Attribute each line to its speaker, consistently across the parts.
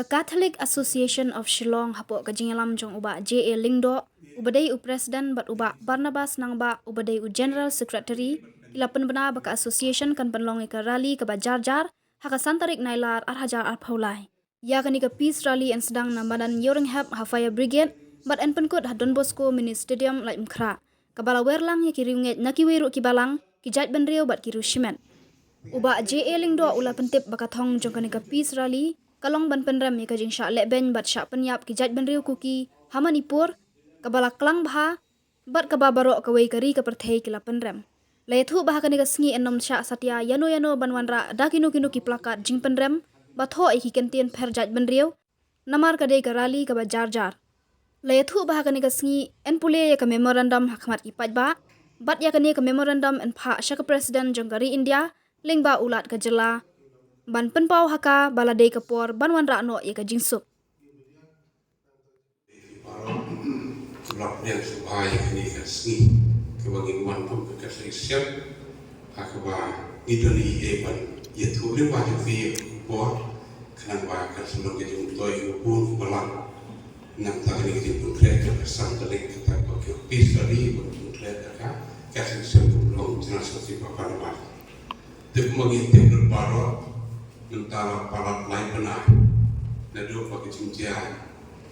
Speaker 1: Catholic Association of Shillong hapo kajingalam jong uba J.A. Lingdo, ubadai u Presiden bat uba Barnabas nangba ubadai u General Secretary, ila penbena baka association kan penlong ika rally ke Jar haka santarik nailar arhajar arpaulai. Ya kani ke Peace Rally en sedang nambadan Yoringhap Hafaya Brigade, bat en penkut Don Bosco Mini Stadium lai mkra. Kabala werlang ya kiriunget nakiwiru kibalang, kijait benriu bat kiru shimen. Uba J.A. Lingdo ula pentip baka thong jong kani ke Peace Rally, kalong ban penrem ya kajing syak leben bat syak penyap kijat benriu kuki hamanipur kabala klang bha bat kababaro kawai kari ke perthai kila penrem layathu bha kani ka sngi enom syak satya yano banwanra dakinu kinu ki plakat jing penrem batho iki kentien perjat benriu namar kadai ka rali ka jar layathu bha kani ka sngi en pule ya ka memorandum hakmat ipat ba bat ya kani ka memorandum en pha syak president jongari India lingba ulat ka jela ban penpau haka baladei kapor banwan rakno ya ka jingsuk.
Speaker 2: Sebab yang supaya ini kasih kebagi mantum kekasihsian akaba idoni eban ya tulen wajib fi bor kana ba kasulong ke jumtoi ubun balang nam tagni ke putre ke santaling ke tak ke pisari putre ka kasihsian belum jelas seperti apa nama teknologi teknologi baru mentara palat lain benar nado bagi cincin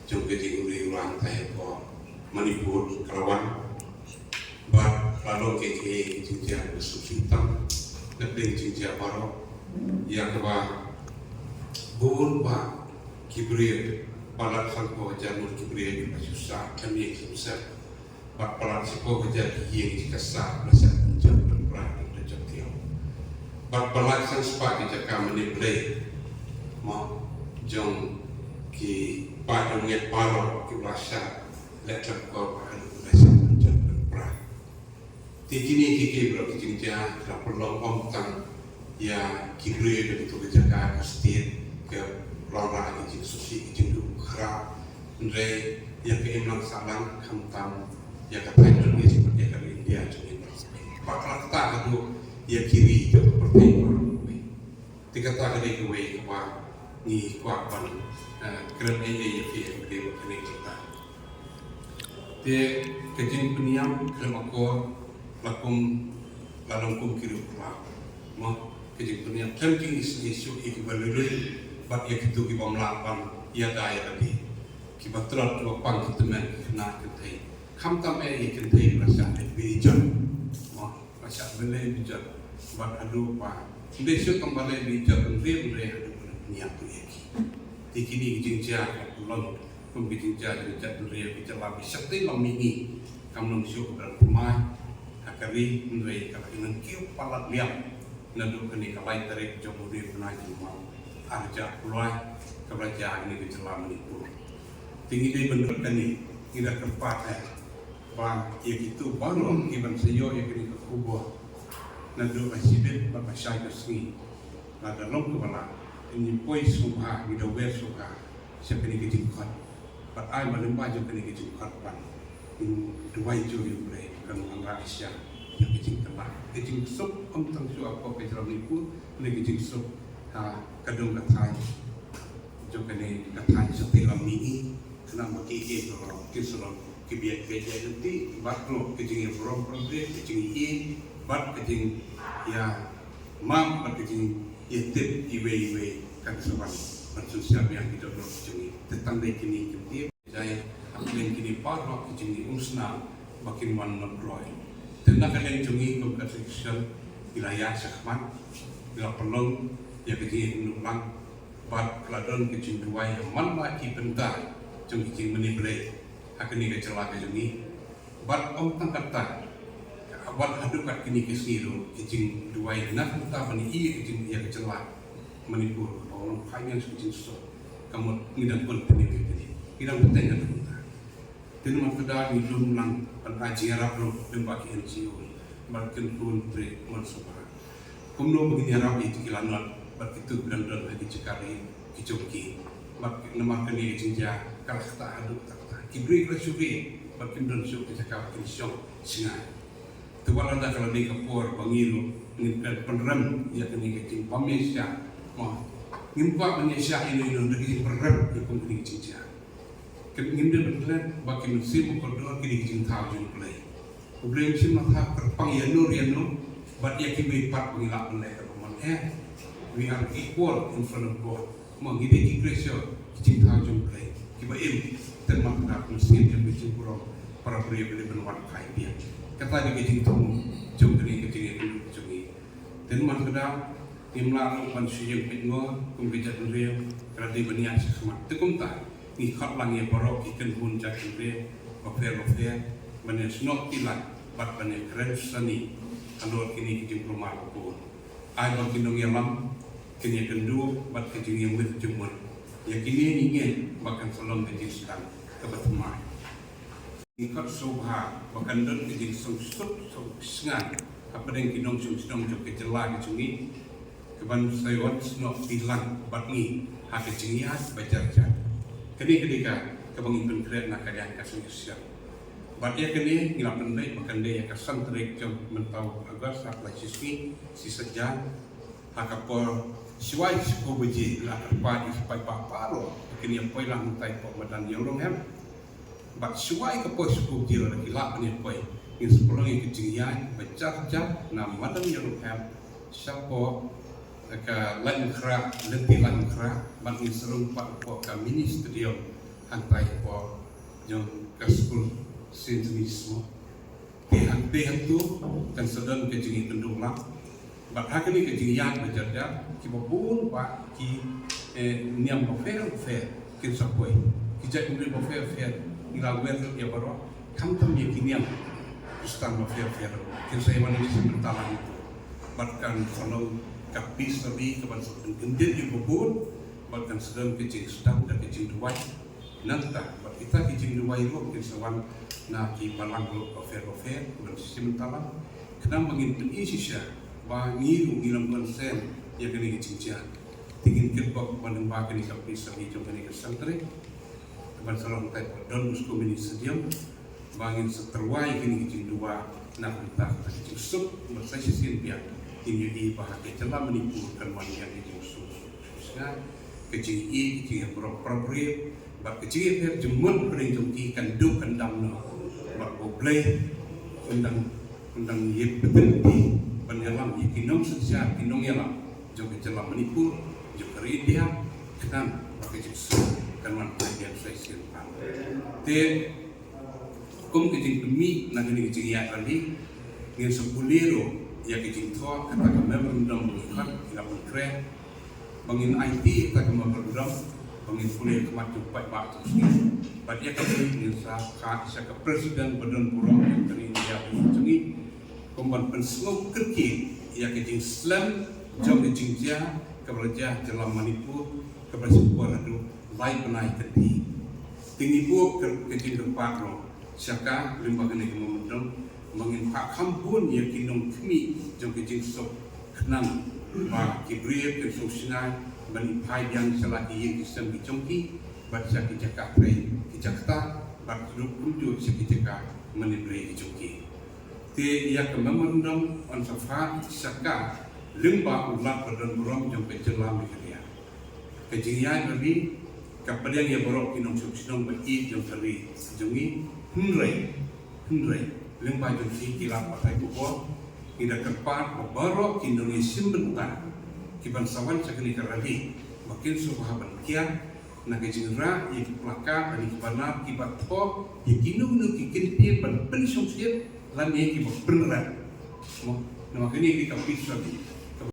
Speaker 2: jom kejing uri ulang tay ko Manipur kalawan bat lalu keke cincin bersusitam lebih cincin baru yang kedua bun ba kibrir palat sangko janur kibrir susah kami susah bat palat siko jadi yang dikasah masa jam berperang dan jam tiaw bat palat sang sepak dijaka meniplay mau jong ki padang nget paro ki rasa letak ko bahal rasa jam berperang tikini kiki bro kijingja rapolong omtang ya kibri dari tu dijaka kastir ke lora kijing susi kijing du khara ndre yang ke imlang salang kamtam ya katain dan dia seperti kali India jadi bakal tak kadu ya kiri ke pertama tiga tak ada gue kwa ni kwa pan keren ini ya fi ke kene kita te kejing peniam kemakor lakum lalungkum kiri kwa mo kejing peniam tenting isu ikibalului bat ya kitu ki pamlapan ya daya tadi ki batrat wa pang kitemen kena kentai kam tam ya kentai rasa bijan mo rasa bele bijan bat adu pa besok kembali bijan benri adu niat tu iki tikini kijingja ulon pembijingja dijat benri bijan labi sakti lamini kam nong syuk dan pemai akari ndrei ka inan kiu palat liam nadu kini kalai tarik jomuri punai mau arja pulai kerajaan ini kejelam Manipur tinggi dei bener kani tidak tempat bang ya gitu baru iban seyo ya kini ke kubur nadu asibit bapa syai kesni nada long kepala ini poi sumpah di dober suka siapa ni kejingkat but ai malemba jo kini kejingkat pan dua jo yang boleh kan angga Asia yang kejing telah kejing sup tang su apa kejelam Manipur ni kejing sup kadung katai jo kini katai setiap mini kena maki kalau kisah kebiak kebiak nanti baklo kejing yang berom kejing bat kejing ya mam bat kejing yetip iwe kan seban bersosial yang kita dok kejing tentang kini kini saya akhirnya kini parok kejing usna makin wan nabroy tentang kalian kejing kompetisi wilayah sakman bila pelong ya kejing nulang bat keladon kejing dua yang mana ki pentar kejing meniblay akhirnya kecelak kejing bat om tangkata awal hadukat kini kesiru kejing dua nak entah bani iya kejing ia kecelak Manipur orang finance kejing so kamu tidak pun penilai kejing tidak bertanya tentang dan makna ni belum lang pengaji Arab lo dan bagi NGO bahkan pun tre mansubah kumno begini Arab itu kilanat berkitu benar-benar lagi cekali kejongki mak nama kini kejing ja kalah tak haduk tak kibri kesugi bahkan dan syuk kecakap kini singai tuan anda kalau di kapur bangiru ni peneram ya kini kecing pamis ya mah ngimpa Malaysia ini dari perang yang kini cincang. Ngimde betul bagi musim berdoa kini cincang jung play. Problem sih mata terpang yano but ya kini pat pengilap mereka teman we are equal in front of God. Menghidupi Kristus cincang jung play. Kiba termasuk musim yang berjumpa para pria berbentuk kai dia. Kata dia cincang jung kini cincang jungi. Termasuk imla pan siyeng pitngo kum bijat rew kradi banian sekhmat tekum ta ni khat lang ye borok ikan hun jak rew ofer banian snok tilat bat banian keren sani alor kini kijing rumah ko ai ba kinong yalam kini kendu bat kijing yang wit jumur ya kini ingin bahkan salom kijing sedang kebetumai ni khat sobha bahkan don kijing sung sengan apa yang kinong sung jok kejelah kijungi keban sayuan senok tilang batni hak jengiat baca-baca kini ketika kebang impun kret nak kalian kasih siap bat ya kini ngilap pendai makan dia kasan terik jom mentau agar sak lagi si sejak hak apor siwai siko beji lah terpadi sampai paro kini yang poi lah mentai pok badan yang long bat siwai ke poi siko beji lah kilap ni poi in sepuluh yang kejengiat baca-baca nam madan yang long siapa ke lan kra lenti lan kra bagi serung pak po ka ministerium hantai po jong ke skul sintonismo dehan tu kan sedang ke jingi tendung lah bat hakini ke jingi yang berjajar ki bobun pak ki niam bo fair kin sapoi ki jak muri bo fair ila wer ya baro kam tam ye kiniam ustan bo fair kin saya mana ni sebentar itu bat kan kalau kapis tadi kepada seorang gendit yang berbun, bahkan sedang kecing sedang dan kecing duai, nanti kita kecing duai itu mungkin sewan nak balang ofer dan sistem talam, kenapa mengintip Indonesia, bangi ngilam konsen yang kini kecing cian, tingin kerbau banding bahkan ini kapis tadi jom kini kesantri, kepada seorang type don musko mini sediam, bangin seterwai kini kecing dua, nak entah kecing sup, bersai sisin biar. Ini bahagi telah menimbulkan manusia yang susah, kecil yang berapapun, bak kecil yang jemun berinjungi kandu kandam no, bak boleh undang ye penting penyelam ye kinong sejak kinong yalam, juga telah menipul, juga dia kenal bak kecil kan manusia yang saya simpan. Te kum kecil demi nangani kecil yang tadi, yang sepuliro ya kecing tua kata kami berundang bukan tidak berkeren bangin IT kata kami berundang bangin kuliah kemat jumpai batu sini pada kami insa ke presiden badan burung yang tadi dia bersungi kumpulan pensenguk kerki ya kecing Islam jom kecing dia keberjah dalam Manipur kebersebuah itu lain penai kerti tinggi bu kecing tempat roh siapa lima kali kami berundang mengin pak kampun yang kinong kami jom kecing sok kenang pak kibriya ke sosial banipai yang selagi yang kisam dicongki baca ke Jakarta bak hidup kunjung sekitar menibri dicongki te ia kemamandang on safa saka lemba ulat badan burung jom kejelam dia kejingian lebih kepada yang borok kinong sok bagi jom kali jongi hunrai lembaga jumsi kilap pakai buku tidak kepat baru Indonesia bentar kibansawan sekali kerali makin subhaban kian nak jenera yang pelaka dan kibana kibat po yang kinung kikin dia pen pensong siap lan yang kibat beneran nama kini kita pisah